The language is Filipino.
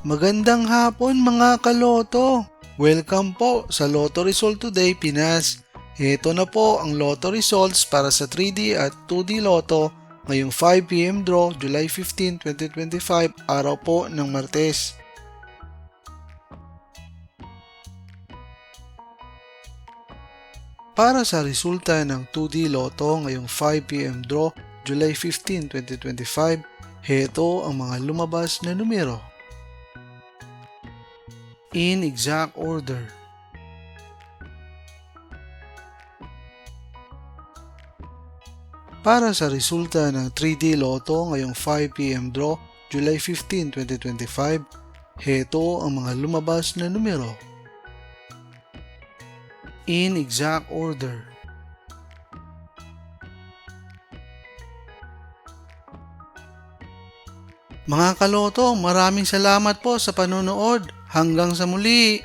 Magandang hapon mga kaloto! Welcome po sa Lotto Result Today Pinas. Ito na po ang Lotto results para sa 3D at 2D Lotto ngayong 5pm draw July 15, 2025, araw po ng Martes. Para sa resulta ng 2D Lotto ngayong 5pm draw July 15, 2025, heto ang mga lumabas na numero. In exact order. Para sa resulta ng 3D Lotto ngayong 5pm draw July 15, 2025, heto ang mga lumabas na numero. In exact order. Mga kaloto, maraming salamat po sa panonood. Hanggang sa muli!